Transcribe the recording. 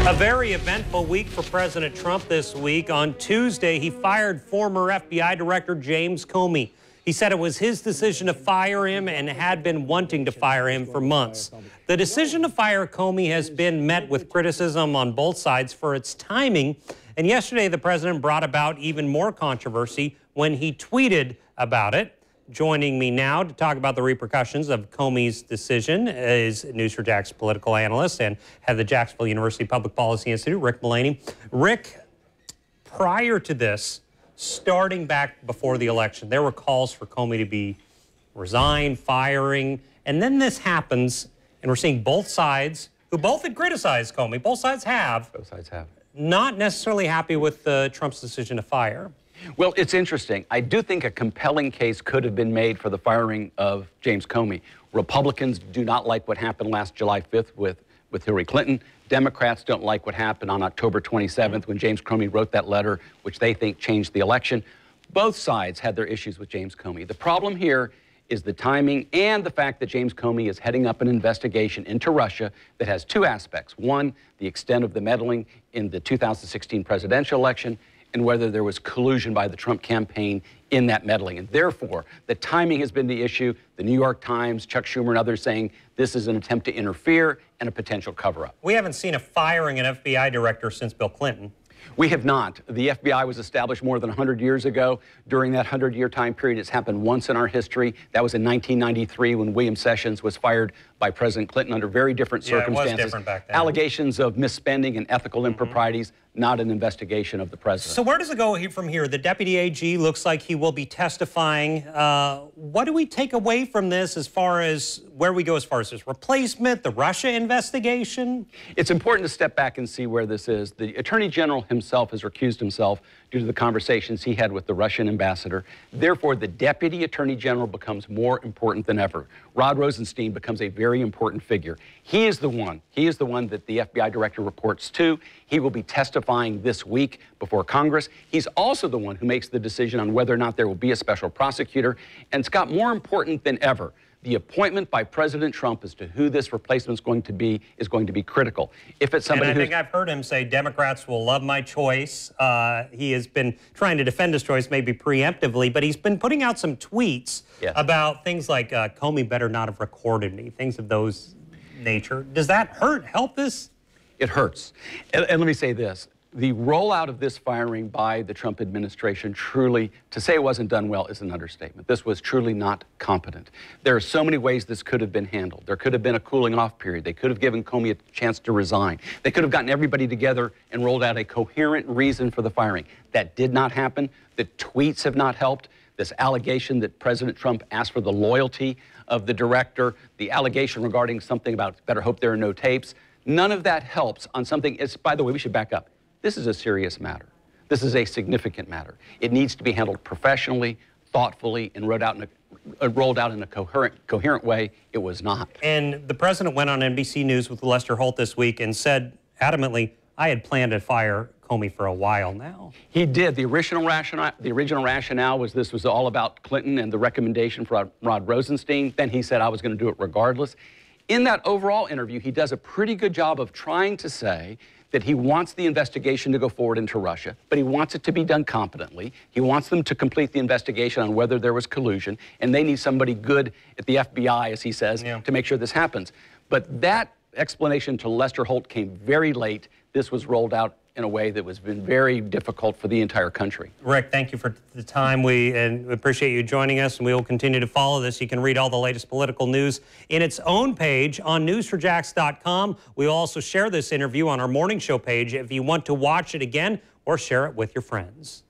A very eventful week for President Trump this week. On Tuesday, he fired former FBI Director James Comey. He said it was his decision to fire him and had been wanting to fire him for months. The decision to fire Comey has been met with criticism on both sides for its timing. And yesterday, the president brought about even more controversy when he tweeted about it. Joining me now to talk about the repercussions of Comey's decision is News4JAX political analyst and head of the Jacksonville University Public Policy Institute, Rick Mullaney. Rick, prior to this, starting back before the election, there were calls for Comey to be resigned, firing, and then this happens, and we're seeing both sides, who both had criticized Comey, both sides have, not necessarily happy with Trump's decision to fire. Well, it's interesting. I do think a compelling case could have been made for the firing of James Comey. Republicans do not like what happened last July 5th with Hillary Clinton. Democrats don't like what happened on October 27th when James Comey wrote that letter, which they think changed the election. Both sides had their issues with James Comey. The problem here is the timing and the fact that James Comey is heading up an investigation into Russia that has two aspects. One, the extent of the meddling in the 2016 presidential election, and whether there was collusion by the Trump campaign in that meddling. And therefore, the timing has been the issue. The New York Times, Chuck Schumer, and others saying this is an attempt to interfere and a potential cover-up. We haven't seen a firing an FBI director since Bill Clinton. We have not. The FBI was established more than 100 years ago. During that 100-year time period, it's happened once in our history. That was in 1993 when William Sessions was fired by President Clinton under very different circumstances. It was different back then. Allegations of misspending and ethical improprieties, not an investigation of the president. So where does it go from here? The deputy AG looks like he will be testifying. What do we take away from this as far as where we go as far as his replacement, the Russia investigation? It's important to step back and see where this is. The Attorney General himself has recused himself due to the conversations he had with the Russian ambassador. Therefore, the Deputy Attorney General becomes more important than ever. Rod Rosenstein becomes a very important figure. He is the one that the FBI director reports to. He will be testifying this week before Congress. He's also the one who makes the decision on whether or not there will be a special prosecutor. And Scott, more important than ever, the appointment by President Trump as to who this replacement is going to be critical. If it's somebody and I think I've heard him say Democrats will love my choice. He has been trying to defend his choice maybe preemptively, but he's been putting out some tweets about things like Comey better not have recorded me, things of those nature. Does that help this? It hurts. And let me say this. The rollout of this firing by the Trump administration truly, to say it wasn't done well is an understatement. This was truly not competent. There are so many ways this could have been handled. There could have been a cooling off period. They could have given Comey a chance to resign. They could have gotten everybody together and rolled out a coherent reason for the firing. That did not happen. The tweets have not helped. This allegation that President Trump asked for the loyalty of the director, the allegation regarding something about better hope there are no tapes, none of that helps on something. By the way, we should back up. This is a serious matter. This is a significant matter. It needs to be handled professionally, thoughtfully, and rolled out in a coherent way. It was not. And the president went on NBC News with Lester Holt this week and said adamantly, I had planned to fire Comey for a while now. He did. The original rationale was this was all about Clinton and the recommendation for Rod Rosenstein. Then he said I was going to do it regardless. In that overall interview, he does a pretty good job of trying to say that he wants the investigation to go forward into Russia, but he wants it to be done competently. He wants them to complete the investigation on whether there was collusion, and they need somebody good at the FBI, as he says, to make sure this happens. But that explanation to Lester Holt came very late. This was rolled out in a way that has been very difficult for the entire country. Rick, thank you for the time. We appreciate you joining us, and we will continue to follow this. You can read all the latest political news in its own page on news4jax.com. We will also share this interview on our morning show page if you want to watch it again or share it with your friends.